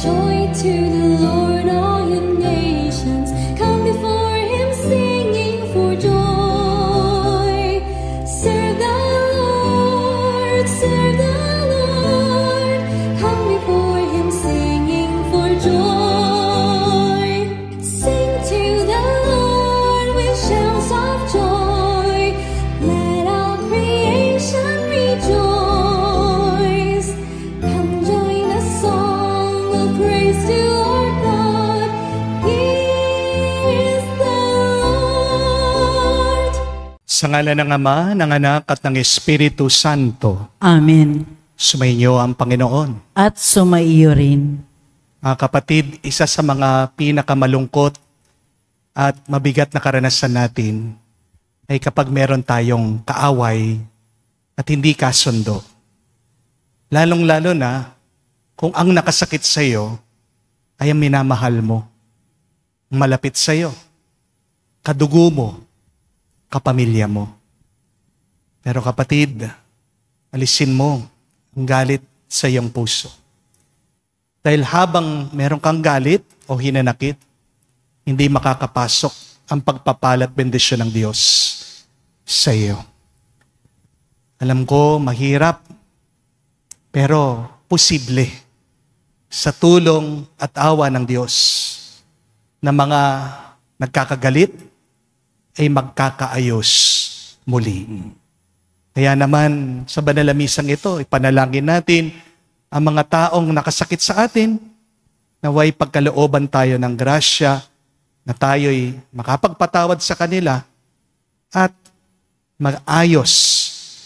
Joy to the Lord, all you nations. Come before him singing for joy. Serve the Lord, serve the Lord. Come before him singing for joy. Sing to the Lord with shouts of joy. Let all creation rejoice. Come join the song of praise to our God. He is the Lord. Sa ngalan ng Ama, ng Anak at ng Espiritu Santo, Amen. sumainyo ang Panginoon. At sumaiyo rin. Mga kapatid, isa sa mga pinakamalungkot at mabigat na karanasan natin ay kapag meron tayong kaaway at hindi kasundo. Lalong-lalo na kung ang nakasakit sa iyo ay ang minamahal mo, ang malapit sa iyo, kadugo mo, kapamilya mo. Pero kapatid, alisin mo ang galit sa iyong puso. Dahil habang meron kang galit o hinanakit, hindi makakapasok ang pagpapala at bendisyon ng Diyos sa iyo. Alam ko, mahirap, pero posible sa tulong at awa ng Diyos na mga nagkakagalit ay magkakaayos muli. Kaya naman sa banal na misang ito, ipanalangin natin ang mga taong nakasakit sa atin, naway pagkalooban tayo ng grasya na tayo'y makapagpatawad sa kanila at mag-ayos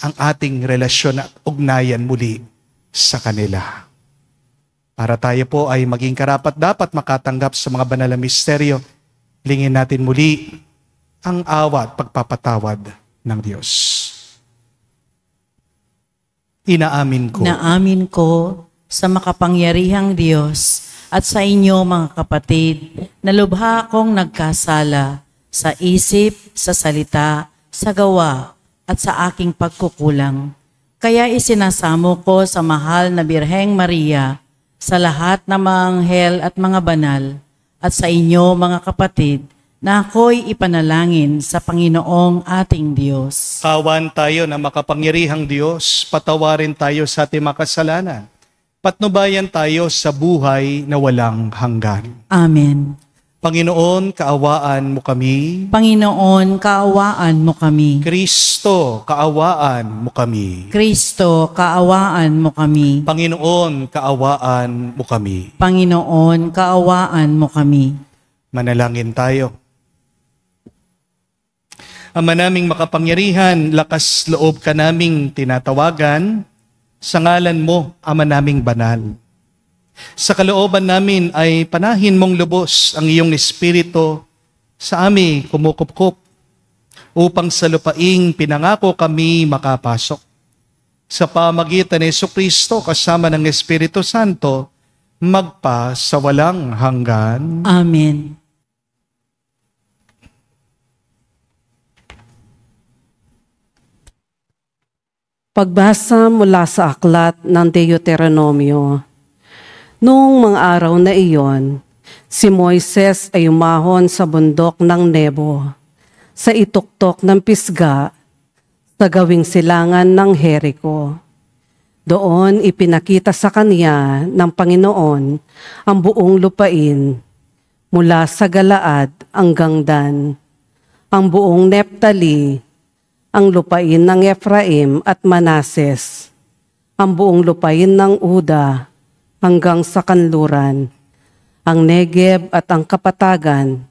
ang ating relasyon at ugnayan muli sa kanila. Para tayo po ay maging karapat-dapat makatanggap sa mga banal na misteryo, lingin natin muli ang awa at pagpapatawad ng Diyos. Inaamin ko Naamin ko sa makapangyarihang Diyos at sa inyo mga kapatid na lubha akong nagkasala sa isip, sa salita, sa gawa at sa aking pagkukulang. Kaya isinasamo ko sa mahal na Birheng Maria, sa lahat ng mga anghel at mga banal, at sa inyo mga kapatid, na ako'y ipanalangin sa Panginoong ating Diyos. kawan tayo na makapangyarihang Diyos, patawarin tayo sa ating makasalanan, patnubayan tayo sa buhay na walang hanggan. Amen. Panginoon, kaawaan mo kami. Panginoon, kaawaan mo kami. Kristo, kaawaan mo kami. Kristo, kaawaan mo kami. Panginoon, kaawaan mo kami. Panginoon, kaawaan mo kami. Manalangin tayo. Ama naming makapangyarihan, lakas loob ka naming tinatawagan, sa ngalan mo, Ama naming banal. Sa kalooban namin ay panahin mong lubos ang iyong espiritu sa amin kumukupkup, upang sa lupaing pinangako kami makapasok. Sa pamagitan ni Jesucristo kasama ng Espiritu Santo, magpa sa walang hanggan. Amen. Pagbasa mula sa aklat ng Deuteronomio. Noong mga araw na iyon, si Moises ay umahon sa bundok ng Nebo, sa ituktok ng Pisga, sa gawing silangan ng Jericho. Doon ipinakita sa kanya ng Panginoon ang buong lupain, mula sa Galaad hanggang Dan, ang buong Neptali, ang lupain ng Ephraim at Manases, ang buong lupain ng Uda hanggang sa kanluran, ang Negeb at ang kapatagan.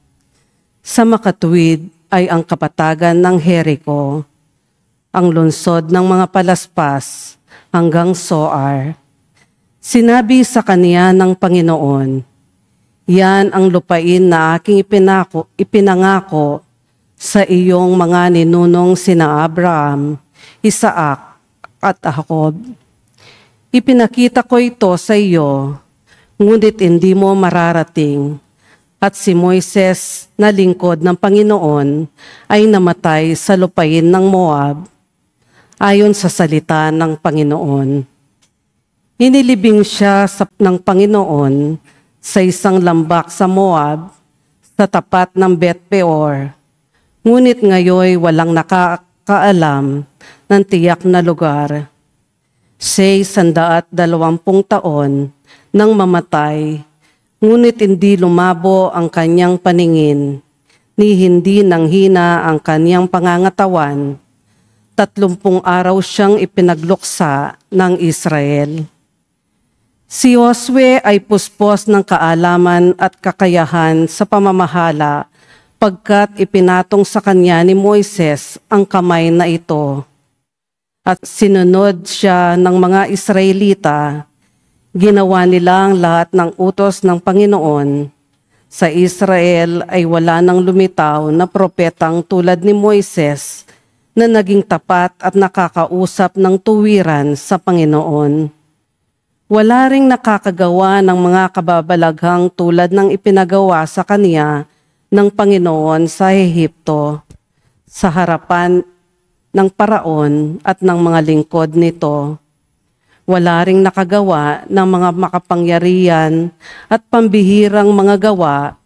Sa makatuwid ay ang kapatagan ng Jericho, ang lungsod ng mga palaspas hanggang Soar. Sinabi sa kaniya ng Panginoon, yan ang lupain na aking ipinangako sa iyong mga ninunong sina Abraham, Isaac at Jacob. Ipinakita ko ito sa iyo, ngunit hindi mo mararating. At si Moises na lingkod ng Panginoon ay namatay sa lupain ng Moab, ayon sa salita ng Panginoon. Inilibing siya ng Panginoon sa isang lambak sa Moab, sa tapat ng Bet-peor. Ngunit ngayoy walang nakakaalam ng tiyak na lugar. Siya'y 120 taon nang mamatay, ngunit hindi lumabo ang kanyang paningin, ni hindi nanghina ang kanyang pangangatawan. 30 araw siyang ipinagluksa ng Israel. Si Josue ay puspos ng kaalaman at kakayahan sa pamamahala pagkat ipinatong sa kanya ni Moises ang kamay na ito. At sinunod siya ng mga Israelita, ginawa nila ang lahat ng utos ng Panginoon. Sa Israel ay wala nang lumitaw na propetang tulad ni Moises na naging tapat at nakakausap ng tuwiran sa Panginoon. Wala ring nakakagawa ng mga kababalaghang tulad ng ipinagawa sa kanya ng Panginoon sa Ehipto, sa harapan ng paraon at ng mga lingkod nito. Wala ring nakagawa ng mga makapangyarihan at pambihirang mga gawa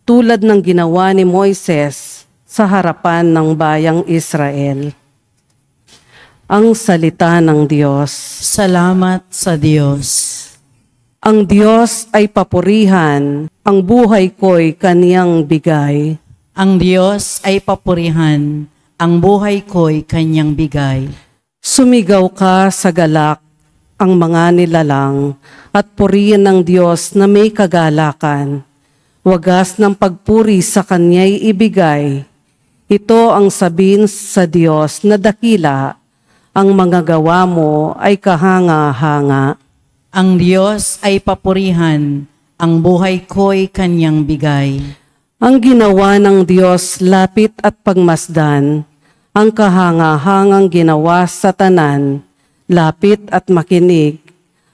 tulad ng ginawa ni Moises sa harapan ng bayang Israel. Ang salita ng Diyos. Salamat sa Diyos. Ang Diyos ay papurihan, ang buhay ko'y kaniyang bigay. Ang Diyos ay papurihan, ang buhay ko'y kanyang bigay. Sumigaw ka sa galak, ang mga nilalang, at purihin ng Diyos na may kagalakan. Wagas ng pagpuri sa kanya'y ibigay. Ito ang sabihin sa Diyos na dakila, ang mga gawa mo ay kahanga-hanga. Ang Diyos ay papurihan, ang buhay ko'y kanyang bigay. Ang ginawa ng Diyos lapit at pagmasdan, ang kahanga-hangang ginawa sa tanan, lapit at makinig,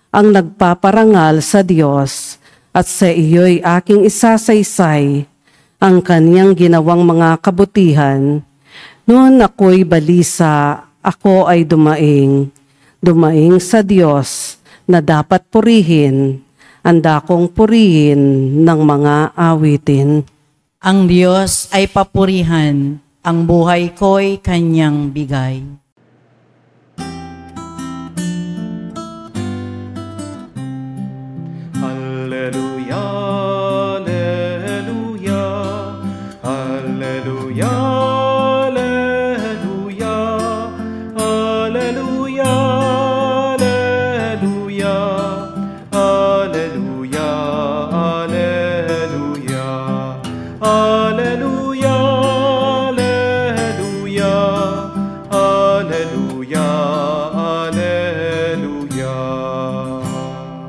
ang nagpaparangal sa Diyos, at sa iyo'y aking isasaysay, ang kaniyang ginawang mga kabutihan. Noon ako'y balisa, ako ay dumaing sa Diyos na dapat purihin, anda kong purihin ng mga awitin. Ang Diyos ay papurihan, ang buhay ko'y kanyang bigay. Alleluia, alleluia, alleluia, alleluia, alleluia, alleluia, alleluia, alleluia, alleluia, alleluia, alleluia, alleluia.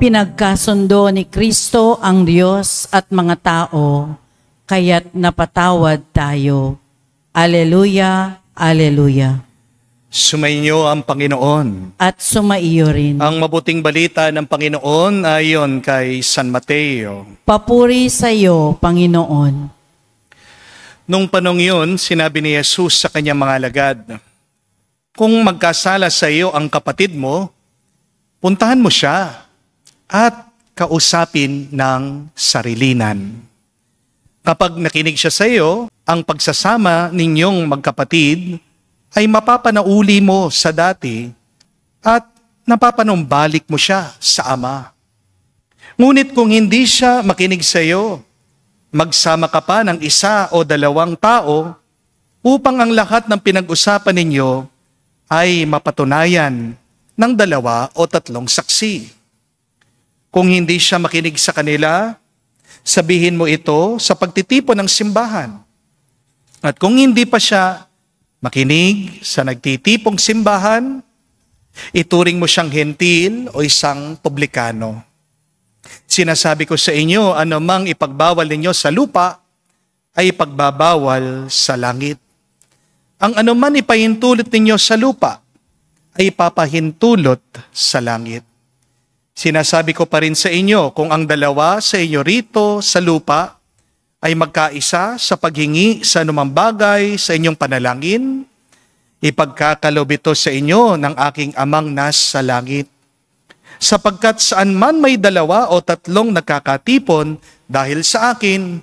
Pinagkasundo ni Kristo ang Diyos at mga tao, kaya't napatawad tayo. Alleluia, alleluia. Sumainyo ang Panginoon. At sumaiyo rin. Ang mabuting balita ng Panginoon ayon kay San Mateo. Papuri sa iyo, Panginoon. Nung panong yun, sinabi ni Jesus sa kanyang mga alagad, kung magkasala sa iyo ang kapatid mo, puntahan mo siya at kausapin ng sarilinan. Kapag nakinig siya sa iyo, ang pagsasama ninyong magkapatid ay mapapanauli mo sa dati at napapanumbalik mo siya sa Ama. Ngunit kung hindi siya makinig sa iyo, magsama ka pa ng 1 o 2 tao upang ang lahat ng pinag-usapan ninyo ay mapatunayan ng 2 o 3 saksi. Kung hindi siya makinig sa kanila, sabihin mo ito sa pagtitipon ng simbahan. At kung hindi pa siya makinig sa nagtitipong simbahan, ituring mo siyang hentil o isang publikano. Sinasabi ko sa inyo, anumang ipagbawal ninyo sa lupa, ay ipagbabawal sa langit. Ang anuman ipahintulot ninyo sa lupa, ay ipapahintulot sa langit. Sinasabi ko pa rin sa inyo, kung ang 2 sa inyo rito sa lupa ay magkaisa sa paghingi sa anumang bagay sa inyong panalangin, ipagkakalob ito sa inyo ng aking Amang nasa langit. sapagkat saan man may 2 o 3 nagkakatipon dahil sa akin,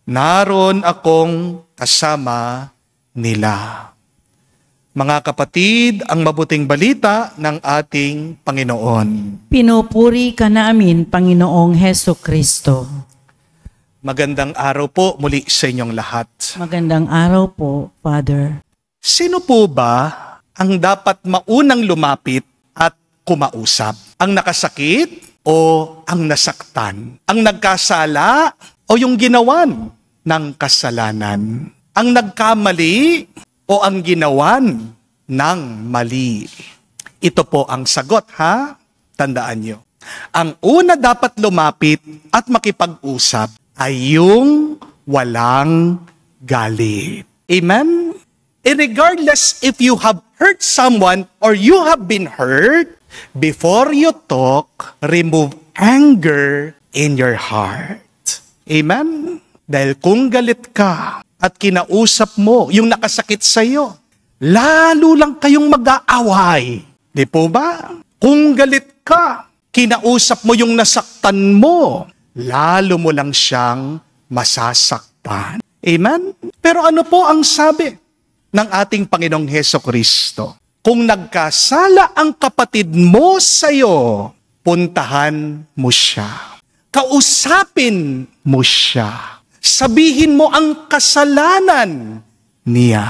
naroon akong kasama nila. Mga kapatid, ang mabuting balita ng ating Panginoon. Pinupuri ka namin, Panginoong Heso Kristo. Magandang araw po muli sa inyong lahat. Magandang araw po, Father. Sino po ba ang dapat maunang lumapit at kumausap? Ang nakasakit o ang nasaktan? Ang nagkasala o yung ginawan ng kasalanan? Ang nagkamali o ang ginawan ng mali? Ito po ang sagot, ha? Tandaan nyo. Ang una dapat lumapit at makipag-usap ay yung walang galit. Amen? Regardless if you have hurt someone or you have been hurt, before you talk, remove anger in your heart. Amen? Dahil kung galit ka at kinausap mo yung nakasakit sa'yo, lalo lang kayong mag-aaway. Di po ba? Kung galit ka, kinausap mo yung nasaktan mo, lalo mo lang siyang masasaktan. Amen? Pero ano po ang sabi ng ating Panginoong Heso Kristo? Kung nagkasala ang kapatid mo sa'yo, puntahan mo siya. Kausapin mo siya. Sabihin mo ang kasalanan niya.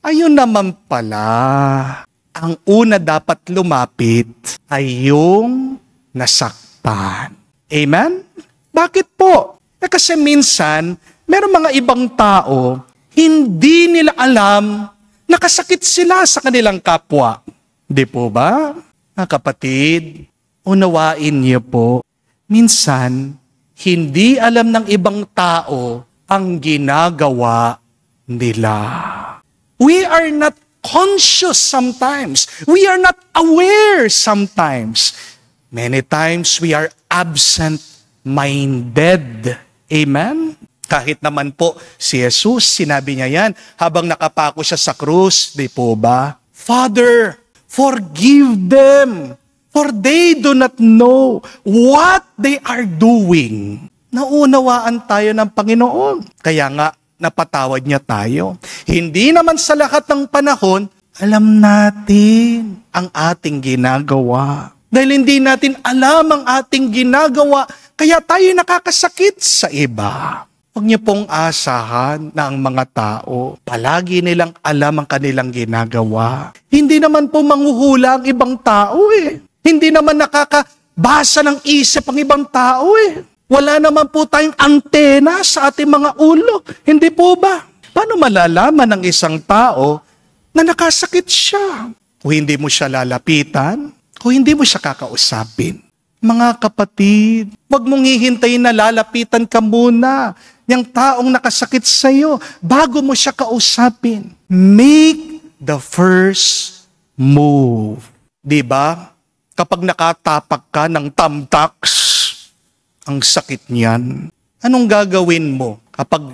Ayun naman pala, ang una dapat lumapit ay yung nasaktan. Amen? Bakit po? Kasi minsan, meron mga ibang tao, hindi nila alam nakasakit sila sa kanilang kapwa. Di po ba? Mga kapatid, unawain niyo po, minsan, hindi alam ng ibang tao ang ginagawa nila. We are not conscious sometimes. We are not aware sometimes. Many times we are absent-minded. Amen? Kahit naman po si Jesus, sinabi niya yan habang nakapako siya sa krus, di po ba? Father, forgive them, for they do not know what they are doing. Naunawaan tayo ng Panginoon. Kaya nga, napatawad niya tayo. Hindi naman sa lahat ng panahon, alam natin ang ating ginagawa. Dahil hindi natin alam ang ating ginagawa, kaya tayo nakakasakit sa iba. Huwag niyo pong asahan na ang mga tao, palagi nilang alam ang kanilang ginagawa. Hindi naman po manghuhula ang ibang tao eh. Hindi naman nakakabasa ng isip ang ibang tao eh. Wala naman po tayong antena sa ating mga ulo. Hindi po ba? Paano malalaman ng isang tao na nakasakit siya? Kung hindi mo siya lalapitan, kung hindi mo siya kakausapin. Mga kapatid, huwag mong hihintayin na lalapitan ka muna yung taong nakasakit sa'yo bago mo siya kausapin. Make the first move. Diba? Kapag nakatapak ka ng thumbtacks, ang sakit niyan. Anong gagawin mo kapag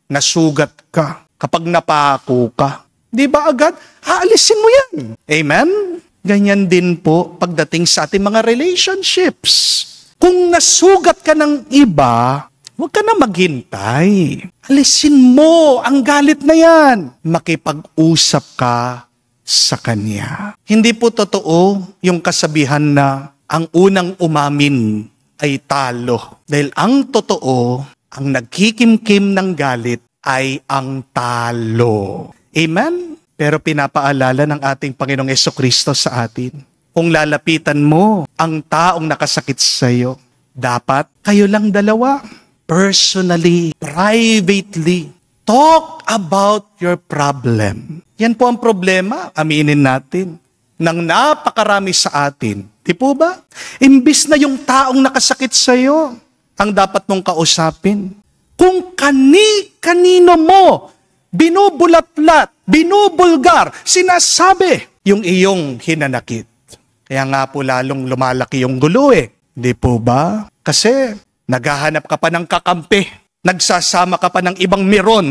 nasugat ka? Kapag napako ka? Di ba agad? Haalisin mo yan. Amen? Ganyan din po pagdating sa ating mga relationships. Kung nasugat ka ng iba, huwag ka na maghintay. Alisin mo ang galit na yan. Makipag-usap ka sa kanya. Hindi po totoo yung kasabihan na ang unang umamin ay talo. Dahil ang totoo, ang nagkikimkim ng galit ay ang talo. Amen? Pero pinapaalala ng ating Panginoong Jesucristo sa atin, kung lalapitan mo ang taong nakasakit sa iyo, dapat kayo lang dalawa, personally, privately, talk about your problem. Yan po ang problema, aminin natin, ng napakarami sa atin. Di po ba? Imbis na yung taong nakasakit sa iyo, ang dapat mong kausapin. Kung kanino mo binubulatlat, binubulgar, sinasabi yung iyong hinanakit. Kaya nga po lalong lumalaki yung gulo eh. Di po ba? Kasi naghahanap ka pa ng kakampi. Nagsasama ka pa ng ibang meron.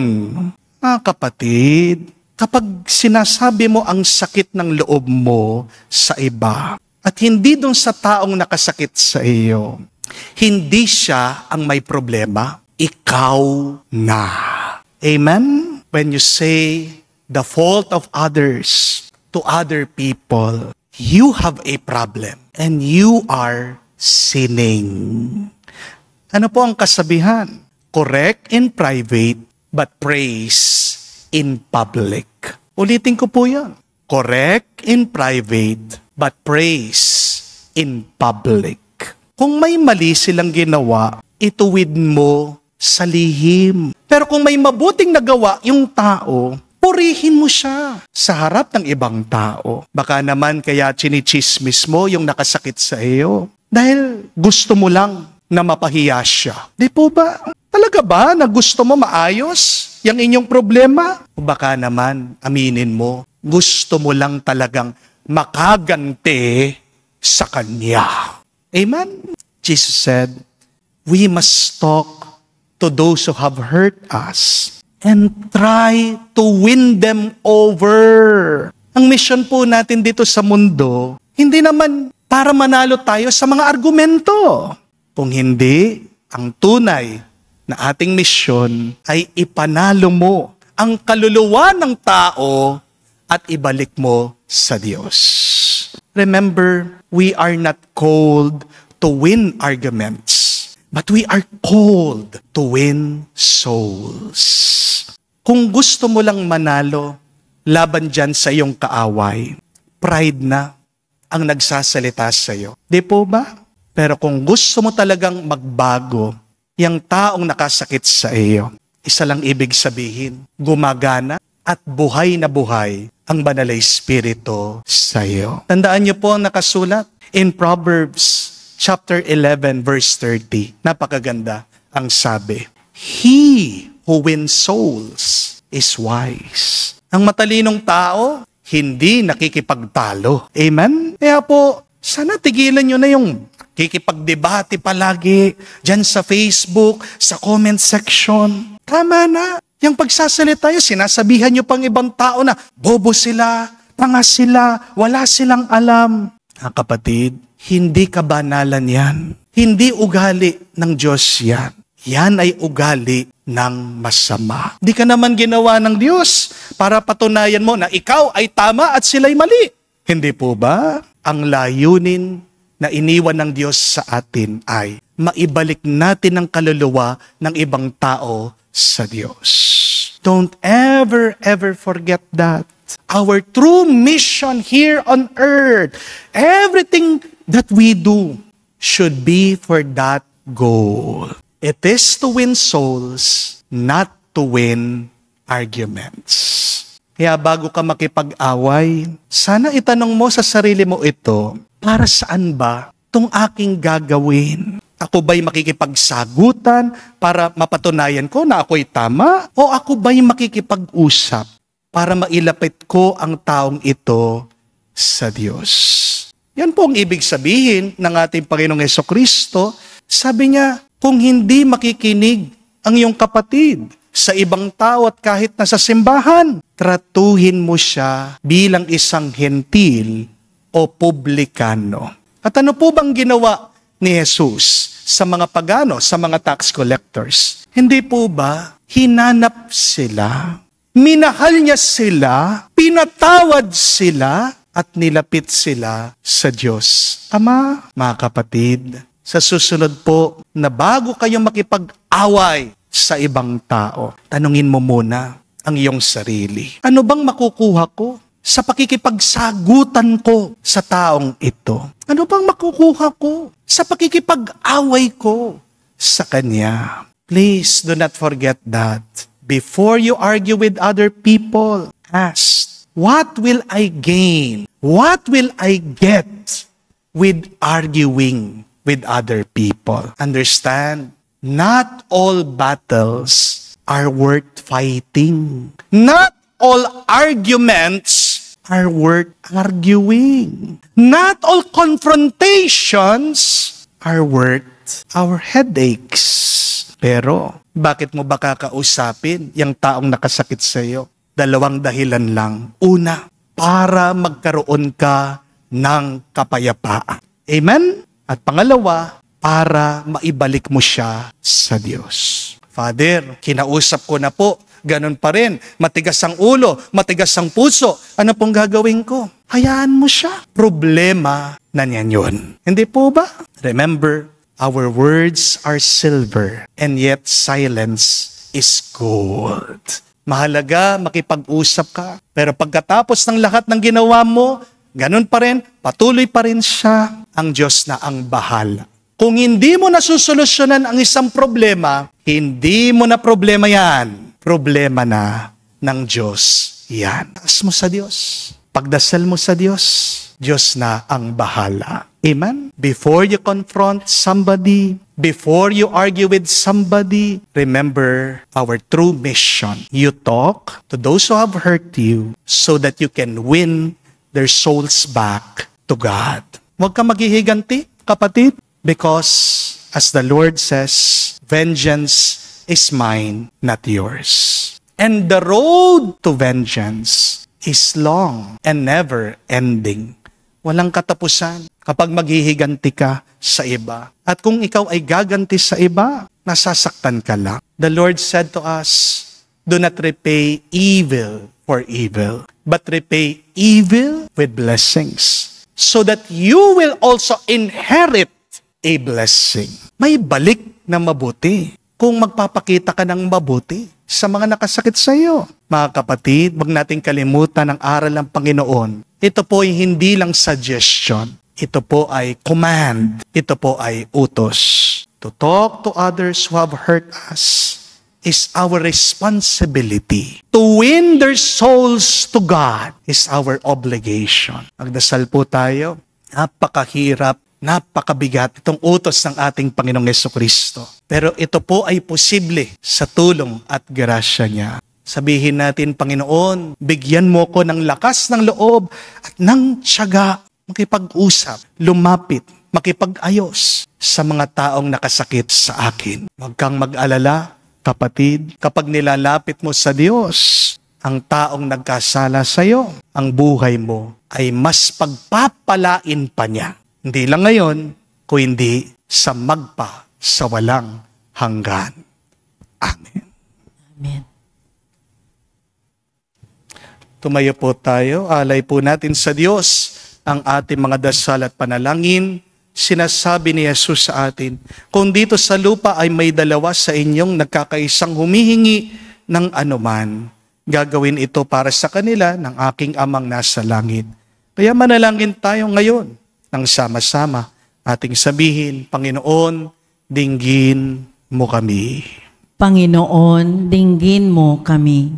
Kapatid, kapag sinasabi mo ang sakit ng loob mo sa iba, At hindi dun sa taong nakasakit sa iyo. Hindi siya ang may problema. Ikaw na. Amen? When you say the fault of others to other people, you have a problem and you are sinning. Ano po ang kasabihan? Correct in private, but praise in public. Ulitin ko po yan. Correct in private, but praise in public. Kung may mali silang ginawa, ituwid mo sa lihim. Pero kung may mabuting nagawa yung tao, purihin mo siya sa harap ng ibang tao. Baka naman kaya chinichismis mo yung nakasakit sa iyo. Dahil gusto mo lang na mapahiya siya. Di po ba? Talaga ba na gusto mo maayos yung inyong problema? O baka naman, aminin mo, gusto mo lang talagang makaganti sa Kanya. Amen? Jesus said, we must talk to those who have hurt us and try to win them over. Ang mission po natin dito sa mundo, hindi naman para manalo tayo sa mga argumento. Kung hindi, ang tunay na ating misyon ay ipanalo mo ang kaluluwa ng tao at ibalik mo sa Diyos. Remember, we are not called to win arguments, but we are called to win souls. Kung gusto mo lang manalo, laban dyan sa iyong kaaway, pride na ang nagsasalita sa iyo. Di po ba? Pero kung gusto mo talagang magbago, yung taong nakasakit sa iyo, isa lang ibig sabihin, gumagana at buhay na buhay ang Banal na Espiritu sa iyo. Tandaan niyo po ang nakasulat in Proverbs chapter 11 verse 30. Napakaganda ang sabi. He who wins souls is wise. Ang matalinong tao, hindi nakikipagtalo. Amen? Kaya po, sana tigilan nyo na yung kikipagdebate palagi dyan sa Facebook, sa comment section. Tama na. Yung pagsasalita nyo, sinasabihan nyo pang ibang tao na bobo sila, tanga sila, wala silang alam. Kapatid, hindi kabanalan yan. Hindi ugali ng Diyos yan. Yan ay ugali ng masama. Di ka naman ginawa ng Diyos para patunayan mo na ikaw ay tama at sila'y mali. Hindi po ba? Ang layunin na iniwan ng Diyos sa atin ay maibalik natin ang kaluluwa ng ibang tao sa Diyos. Don't ever forget that. Our true mission here on earth, everything that we do should be for that goal. It is to win souls, not to win arguments. Kaya bago ka makipag-away, sana itanong mo sa sarili mo ito, para saan ba itong aking gagawin? Ako ba'y makikipagsagutan para mapatunayan ko na ako'y tama? O ako ba'y makikipag-usap para mailapit ko ang taong ito sa Diyos? Yan po ang ibig sabihin ng ating Panginoong Hesukristo. Sabi niya, kung hindi makikinig ang iyong kapatid sa ibang tao at kahit nasa simbahan, tratuhin mo siya bilang isang hentil o publikano. At ano po bang ginawa ni Jesus sa mga pagano, sa mga tax collectors? Hindi po ba hinanap sila, minahal niya sila, pinatawad sila, at nilapit sila sa Diyos Ama? Mga kapatid, sa susunod po na bago kayo makipag-away sa ibang tao, tanungin mo muna ang iyong sarili. Ano bang makukuha ko sa pakikipagsagutan ko sa taong ito? Ano bang makukuha ko sa pakikipag-away ko sa kanya? Please do not forget that. Before you argue with other people, ask, what will I gain? What will I get with arguing with other people? Understand, not all battles are worth fighting. Not all arguments are worth arguing. Not all confrontations are worth our headaches. Pero, bakit mo ba kakausapin yung taong nakasakit sa iyo? Dalawang dahilan lang. Una, para magkaroon ka ng kapayapaan. Amen? At pangalawa, para maibalik mo siya sa Diyos. Father, kinausap ko na po, ganun pa rin, matigas ang ulo, matigas ang puso, ano pong gagawin ko? Hayaan mo siya. Problema na niyan yun. Hindi po ba? Remember, our words are silver, and yet silence is gold. Mahalaga, makipag-usap ka. Pero pagkatapos ng lahat ng ginawa mo, ganun pa rin, patuloy pa rin siya, ang Diyos na ang bahala. Kung hindi mo nasusolusyonan ang isang problema, hindi mo na problema yan. Problema na ng Diyos yan. Taas mo sa Diyos. Pagdasal mo sa Diyos, Diyos na ang bahala. Amen? Before you confront somebody, before you argue with somebody, remember our true mission. You talk to those who have hurt you so that you can win their souls back to God. Huwag ka maghihiganti, kapatid, because as the Lord says, vengeance is mine, not yours. And the road to vengeance is long and never ending. Walang katapusan kapag maghihiganti ka sa iba. At kung ikaw ay gaganti sa iba, nasasaktan ka lang. The Lord said to us, do not repay evil for evil, but repay evil with blessings, so that you will also inherit a blessing. May balik na mabuti kung magpapakita ka ng mabuti sa mga nakasakit sa iyo. Mga kapatid, wag nating kalimutan ang aral ng Panginoon. Ito po ay hindi lang suggestion. Ito po ay command. Ito po ay utos. To talk to others who have hurt us is our responsibility. To win their souls to God is our obligation. Magdasal po tayo. Napakahirap, napakabigat itong utos ng ating Panginoong Jesucristo. Pero ito po ay posible sa tulong at grasya niya. Sabihin natin, Panginoon, bigyan mo ko ng lakas ng loob at ng tiyaga makipag-usap, lumapit, makipag-ayos sa mga taong nakasakit sa akin. Huwag kang mag-alala, kapatid, kapag nilalapit mo sa Diyos ang taong nagkasala sa iyo, ang buhay mo ay mas pagpapalain pa niya. Hindi lang ngayon, kundi sa magpa sa walang hanggan. Amen. Amen. Tumayo po tayo, alay po natin sa Diyos ang ating mga dasal at panalangin. Sinasabi ni Jesus sa atin, kung dito sa lupa ay may dalawa sa inyong nagkakaisang humihingi ng anuman, gagawin ito para sa kanila ng aking amang nasa langit. Kaya manalangin tayo ngayon nang sama-sama ating sabihin, Panginoon, dinggin mo kami. Panginoon, dinggin mo kami.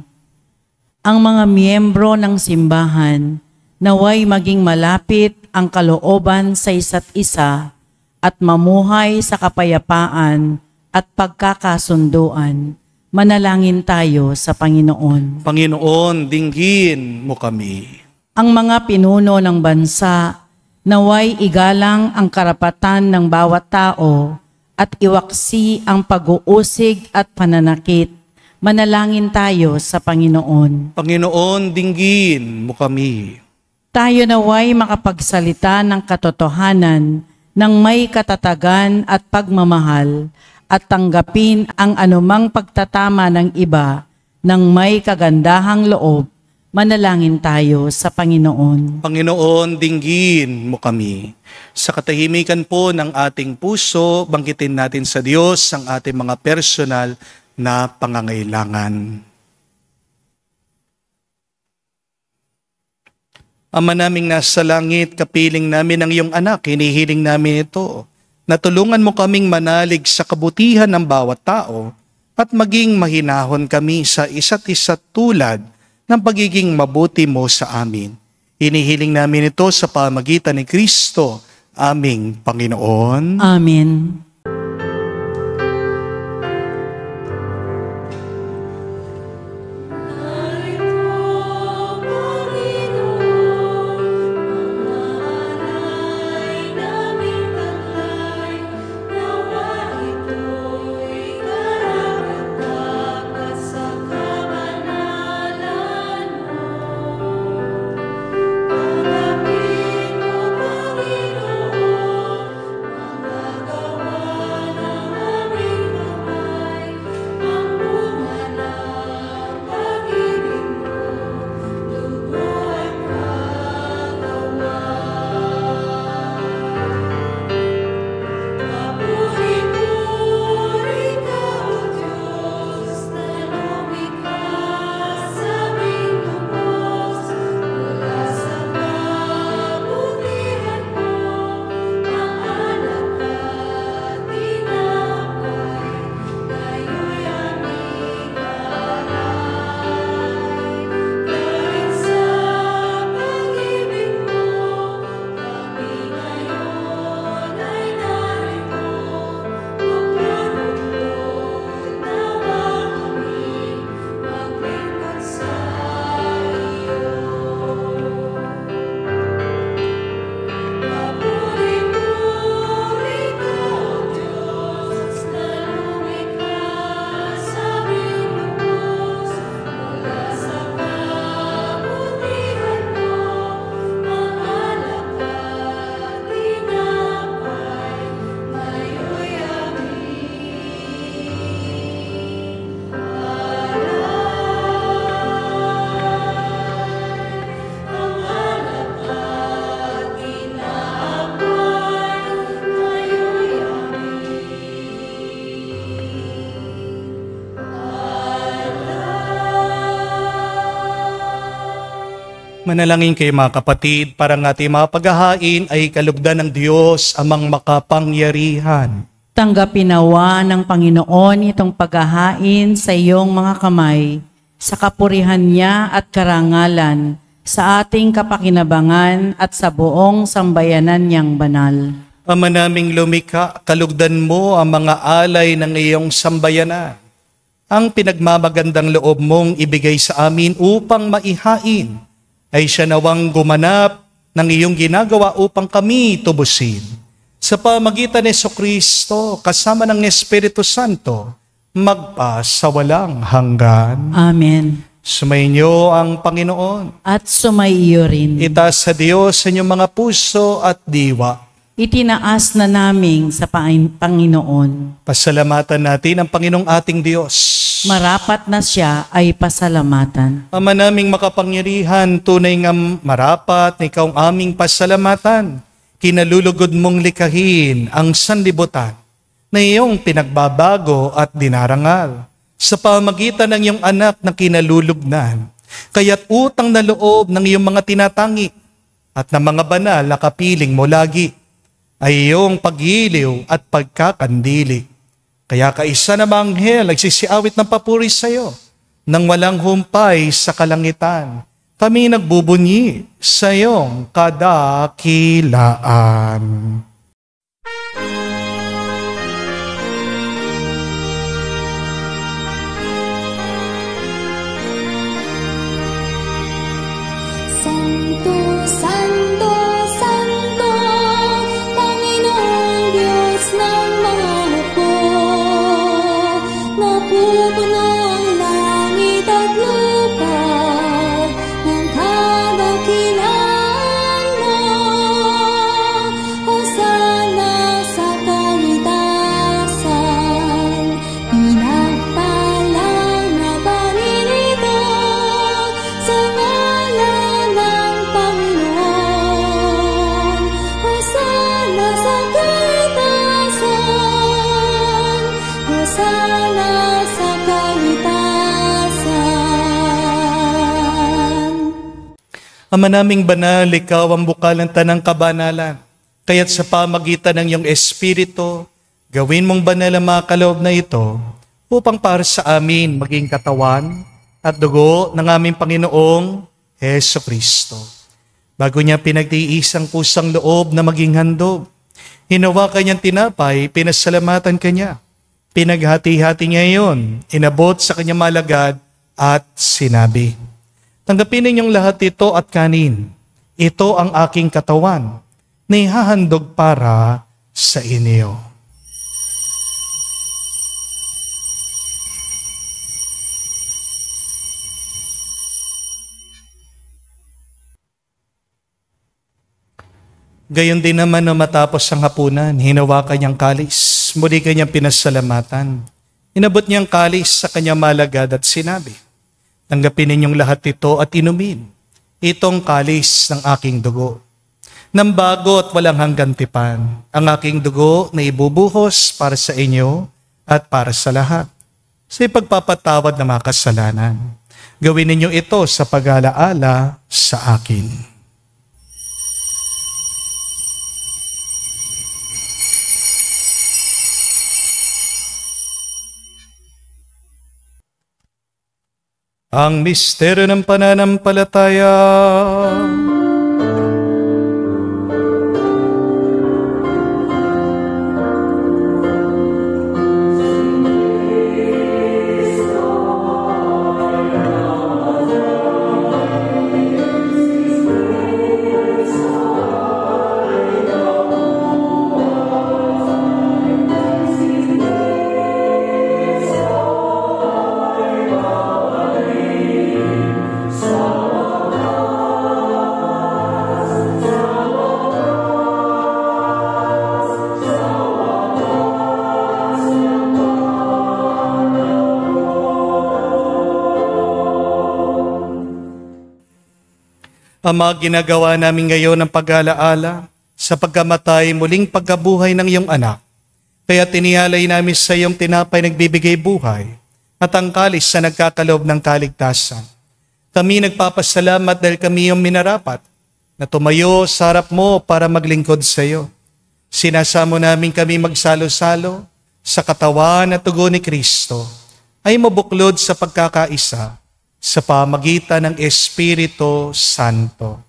Ang mga miyembro ng simbahan, naway maging malapit ang kalooban sa isa't isa at mamuhay sa kapayapaan at pagkakasunduan. Manalangin tayo sa Panginoon. Panginoon, dinggin mo kami. Ang mga pinuno ng bansa, naway igalang ang karapatan ng bawat tao at iwaksi ang pag-uusig at pananakit. Manalangin tayo sa Panginoon. Panginoon, dinggin mo kami. Tayo naway makapagsalita ng katotohanan ng may katatagan at pagmamahal at tanggapin ang anumang pagtatama ng iba ng may kagandahang loob. Manalangin tayo sa Panginoon. Panginoon, dinggin mo kami. Sa katahimikan po ng ating puso, banggitin natin sa Diyos ang ating mga personal na pangangailangan. Ama naming nasa langit, kapiling namin ang iyong anak, hinihiling namin ito. Natulungan mo kaming manalig sa kabutihan ng bawat tao at maging mahinahon kami sa isa't isa tulad ng pagiging mabuti mo sa amin. Hinihiling namin ito sa pamagitan ni Kristo, aming Panginoon. Amen. Pagkapit mo Manalangin kayo mga kapatid para ng ating mga paghahain ay kalugdan ng Diyos amang makapangyarihan. Tanggapin nawa ng Panginoon itong paghahain sa iyong mga kamay, sa kapurihan niya at karangalan, sa ating kapakinabangan at sa buong sambayanan niyang banal. Ama naming lumikha, kalugdan mo ang mga alay ng iyong sambayanan. Ang pinagmamagandang loob mong ibigay sa amin upang maihain, ay siya nawang gumanap ng iyong ginagawa upang kami tubusin. Sa pamagitan ni Jesucristo, kasama ng Espiritu Santo, magpasawalang hanggan. Amen. Sumainyo ang Panginoon. At sumaiyo rin. Itaas sa Diyos sa inyong mga puso at diwa. Itinaas na namin sa Panginoon. Pasalamatan natin ang Panginoong ating Diyos. Marapat na siya ay pasalamatan. Ama naming makapangyarihan, tunay nga marapat na ikaw ang aming pasalamatan. Kinalulugod mong likahin ang sanlibutan na iyong pinagbabago at dinarangal sa pamagitan ng iyong anak na kinalulugnan. Kaya't utang na loob ng iyong mga tinatangi at ng mga banal na kapiling mo lagi ay iyong pag-iliw at pagkakandili. Kaya kaisa na mga anghel nagsisiawit ng papuri sa iyo nang walang humpay sa kalangitan. Kami nagbubunyi sa iyong kadakilaan. Santo, Santo, Santo, Panginoong Diyos ng mga hukbo. Napupuno ang langit at lupa ng kadakilaan mo. Hosana sa kaitasan, pinagpalang na paninito sa ngalan ng Panginoon. Hosana sa kaitasan, Hosana sa kaitasan. Ama naming banal, ikaw ang bukal ng tanang kabanalan. Kaya't sa pamagitan ng iyong Espiritu, gawin mong banal ang mga kaloob na ito upang para sa amin maging katawan at dugo ng aming Panginoong Jesucristo. Bago niya pinagtiis ang kusang loob na maging handog, hinawakan niyang tinapay, pinasalamatan kanya. Pinaghati-hati niya iyon, inabot sa kanyang malagad at sinabi, tanggapin ninyong lahat ito at kanin. Ito ang aking katawan na ihahandog para sa inyo. Gayon din naman na matapos ang hapunan, hinawakan niyang kalis, muli kanyang pinasalamatan. Inabot niyang kalis sa kanyang malagad at sinabi, tanggapin ninyong lahat ito at inumin. Itong kalis ng aking dugo. Nang bago at walang hanggang tipan, ang aking dugo na ibubuhos para sa inyo at para sa lahat, sa ipagpapatawad ng mga kasalanan. Gawin ninyo ito sa pag-alaala sa akin. Ang misteryo ng pananampalataya. Ama, ginagawa namin ngayon ang pag-alaala sa pagkamatay muling pagkabuhay ng iyong anak. Kaya tinihalay namin sa iyong tinapay nagbibigay buhay at ang kalis sa nagkakaloob ng kaligtasan. Kami nagpapasalamat dahil kami yung minarapat na tumayo sa harap mo para maglingkod sa iyo. Sinasamo namin kami magsalo-salo sa katawan at tugo ni Kristo ay mabuklod sa pagkakaisa sa pamagitan ng Espiritu Santo.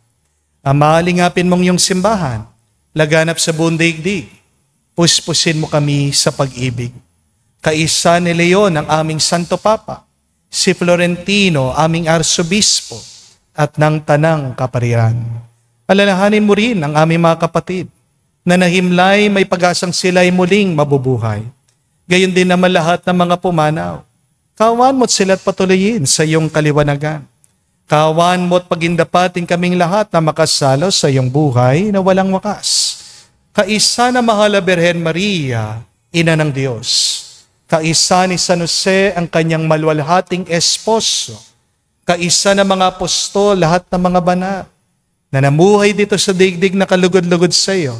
Ama, lingapin mong iyong simbahan, laganap sa buong daigdig. Puspusin mo kami sa pag-ibig. Kaisa ni Leon ang aming Santo Papa, si Florentino aming Arsobispo at ng Tanang Kapariran. Alalahanin mo rin ang aming mga kapatid na nahimlay may pag-asang sila'y muling mabubuhay. Gayon din naman lahat ng mga pumanaw. Kawan mo't sila't patuloyin sa iyong kaliwanagan. Kawan mo't pagindapatin kaming lahat na makasalo sa iyong buhay na walang wakas. Kaisa na mahal na Birhen Maria, Ina ng Diyos. Kaisa ni San Jose ang kanyang maluwalhating esposo. Kaisa na mga apostol, lahat ng mga banal na namuhay dito sa digdig na kalugod-lugod sa iyo.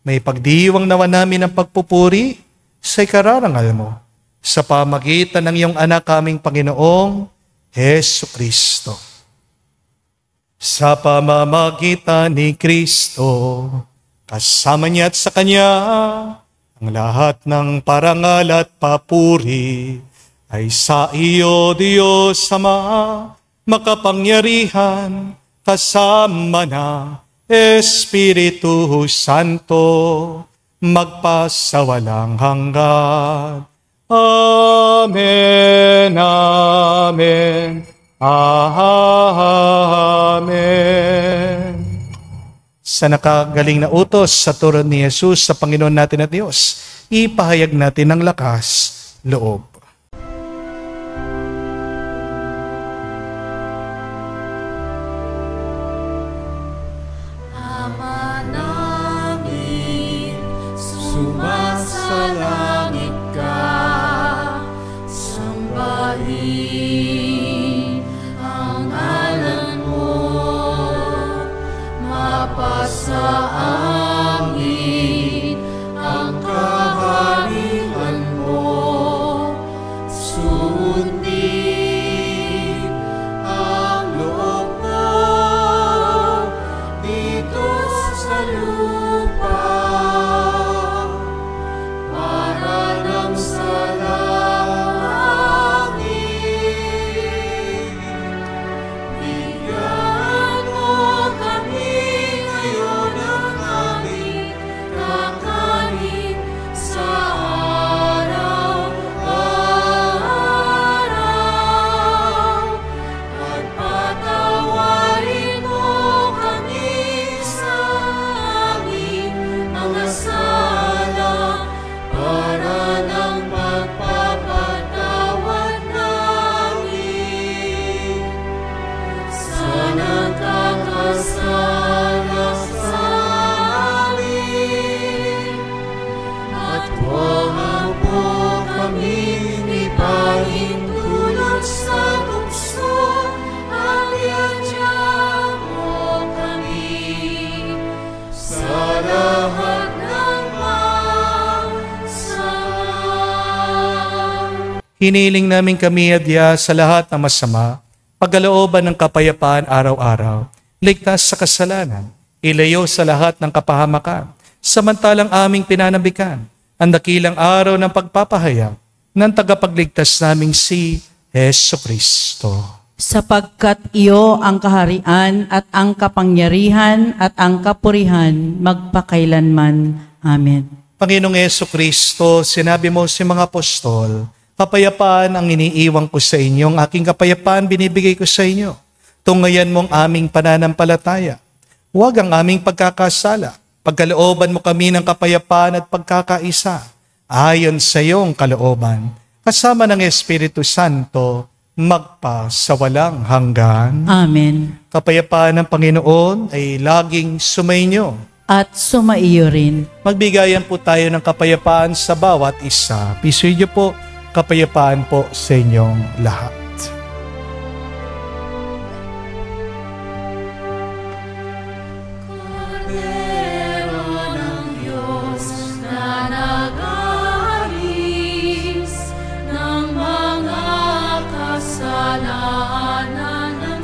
May pagdiwang nawa namin ang pagpupuri sa ikararangal mo sa pamagitan ng iyong anak kaming Panginoong Hesu Kristo. Sa pamamagitan ni Kristo, kasama niya at sa Kanya, ang lahat ng parangal at papuri ay sa iyo, Diyos Ama, makapangyarihan, kasama na Espiritu Santo, magpasawalang hanggan. Amen, amen, amen. Sa nakagaling na utos sa turo ni Jesus sa Panginoon natin at Diyos, ipahayag natin ng lakas loob. Ama namin, sumasalangit ka, sambahin ang ngalan mo, mapasa amin ang kaharian mo, sundin ang loob mo dito sa lupa para nang sa langit. Bigyan mo kami ngayon ng aming kakanin sa araw-araw, at patawarin mo kami sa aming mga sala para ng pagpapatawad namin sa nagkakasala sa amin. At huwag mo kami ipahintulot sa tukso, at iadya mo kami sa lahat ng masama. Hiniling namin kami adya sa lahat ng masama, pagkalooban ng kapayapaan araw-araw, ligtas sa kasalanan, ilayo sa lahat ng kapahamakan, samantalang aming pinanabikan ang dakilang araw ng pagpapahayag ng tagapagligtas naming si Hesu Kristo. Sapagkat iyo ang kaharian at ang kapangyarihan at ang kapurihan magpakailanman. Amen. Panginoong Hesu Kristo, sinabi mo sa mga apostol, kapayapaan ang iniiwan ko sa inyo, ang aking kapayapaan binibigay ko sa inyo. Tungayan mong aming pananampalataya. Huwag ang aming pagkakasala. Pagkalooban mo kami ng kapayapaan at pagkakaisa, ayon sa iyong kalooban, kasama ng Espiritu Santo, magpa sa walang hanggan. Amen. Kapayapaan ng Panginoon ay laging sumainyo. At sumaiyo rin. Magbigayan po tayo ng kapayapaan sa bawat isa. Pisuyo po, kapayapaan po sa inyong lahat. Kordero ng Diyos na nag-aalis ng mga kasalanan ng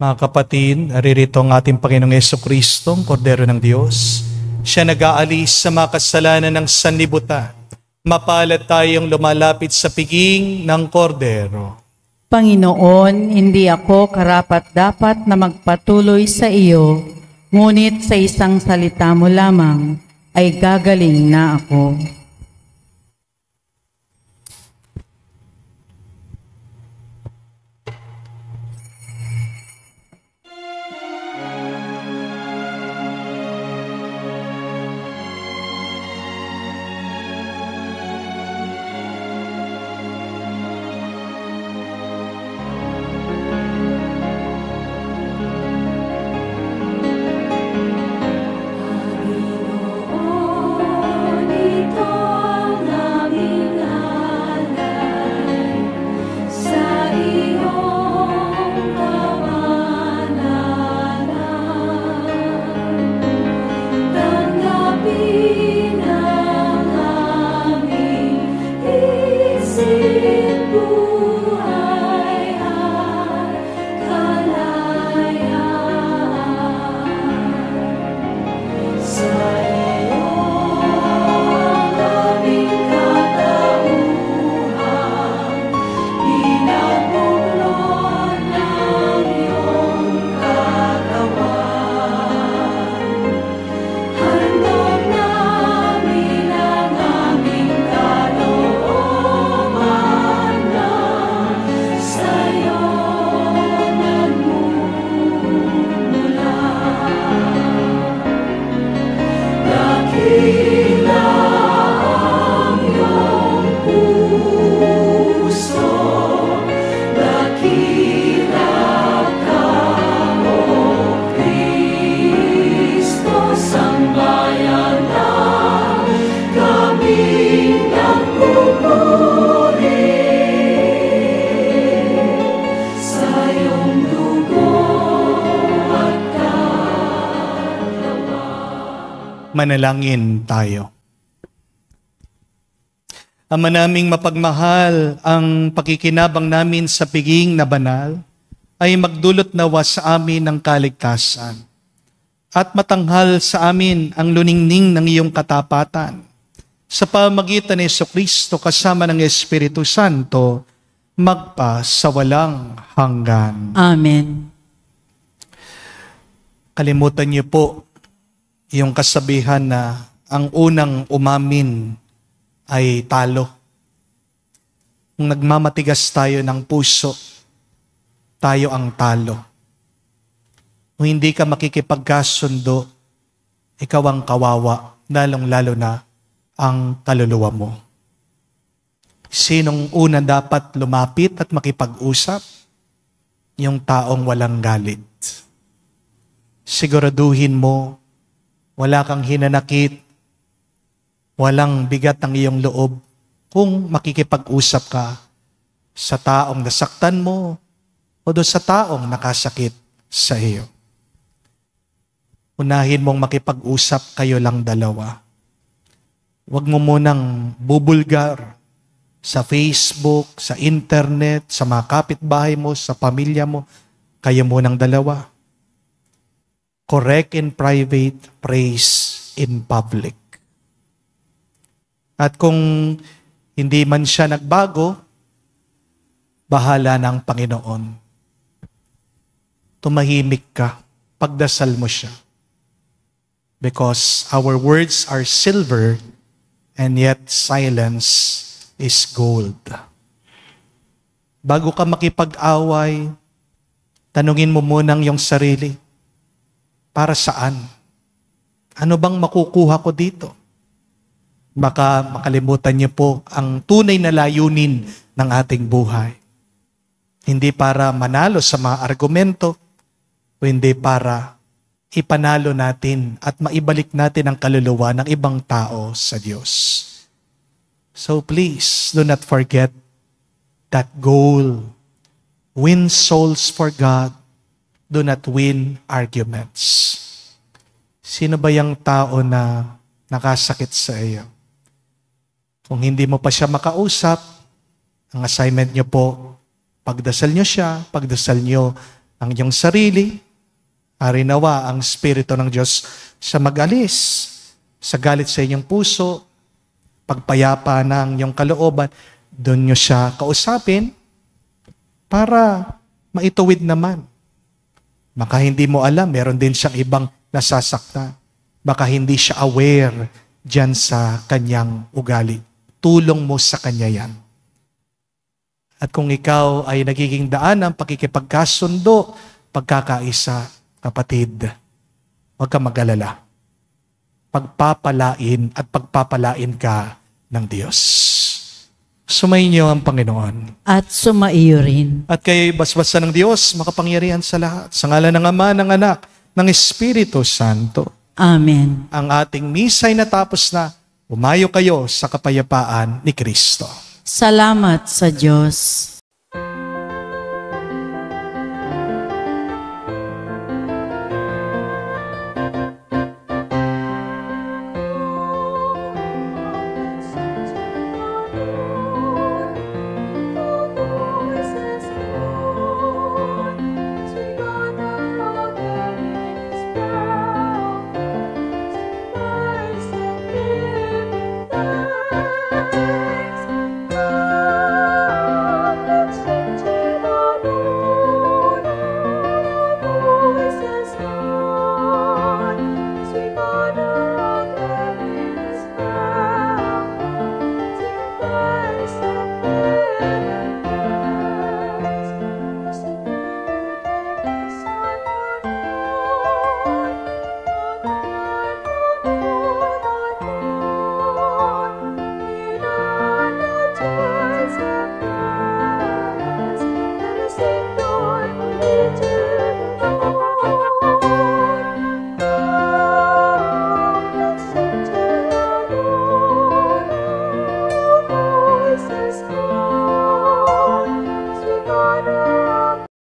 Mga kapatid, naririto ang ating Panginoong Jesucristo, ang Kordero ng Diyos. Siya nag-aalis sa mga kasalanan ng sanlibutan. Mapalad tayong lumalapit sa piging ng Kordero. Panginoon, hindi ako karapat-dapat na magpatuloy sa iyo, ngunit sa isang salita mo lamang ay gagaling na ako. Manalangin tayo. Ama naming mapagmahal, ang pakikinabang namin sa piging na banal ay magdulot nawa sa amin ng kaligtasan at matanghal sa amin ang luningning ng iyong katapatan. Sa pamagitan ni Jesucristo kasama ng Espiritu Santo, magpa sa walang hanggan. Amen. Kalimutan niyo po yung kasabihan na ang unang umamin ay talo. Kung nagmamatigas tayo ng puso, tayo ang talo. Kung hindi ka makikipagkasundo, ikaw ang kawawa, lalong-lalo na ang kaluluwa mo. Sinong una dapat lumapit at makipag-usap? Yung taong walang galit. Siguraduhin mo, wala kang hinanakit, walang bigat ang iyong loob kung makikipag-usap ka sa taong nasaktan mo o doon sa taong nakasakit sa iyo. Unahin mong makipag-usap kayo lang dalawa. Huwag mo munang bubulgar sa Facebook, sa internet, sa mga kapitbahay mo, sa pamilya mo. Kayo munang dalawa. Correct in private, praise in public. At kung hindi man siya nagbago, bahala na ang Panginoon. Tumahimik ka, pagdasal mo siya. Because our words are silver and yet silence is gold. Bago ka makipag-away, tanungin mo munang yung sarili. Para saan? Ano bang makukuha ko dito? Baka makalimutan niyo po ang tunay na layunin ng ating buhay. Hindi para manalo sa mga argumento, kundi para ipanalo natin at maibalik natin ang kaluluwa ng ibang tao sa Diyos. So please, do not forget that goal. Win souls for God. Do not win arguments. Sino ba yung tao na nakasakit sa iyo? Kung hindi mo pa siya makausap, ang assignment niyo po, pagdasal niyo siya, pagdasal niyo ang iyong sarili. Ari nawa ang Espiritu ng Diyos sa mag-alis sa galit sa inyong puso, pagpayapa ng iyong kalooban, doon nyo siya kausapin para maituwid naman. Baka hindi mo alam, meron din siyang ibang nasasaktan. Baka hindi siya aware dyan sa kanyang ugali. Tulong mo sa kanya yan. At kung ikaw ay nagiging daan ng pakikipagkasundo, pagkakaisa, kapatid, huwag ka mag-alala. Pagpapalain at pagpapalain ka ng Diyos. Sumainyo ang Panginoon. At sumaiyo rin. At kayo'y basbasan ng Diyos, makapangyarihan sa lahat. Sa ngalan ng Ama, ng Anak, ng Espiritu Santo. Amen. Ang ating misa'y natapos na. Umayo kayo sa kapayapaan ni Kristo. Salamat sa Diyos.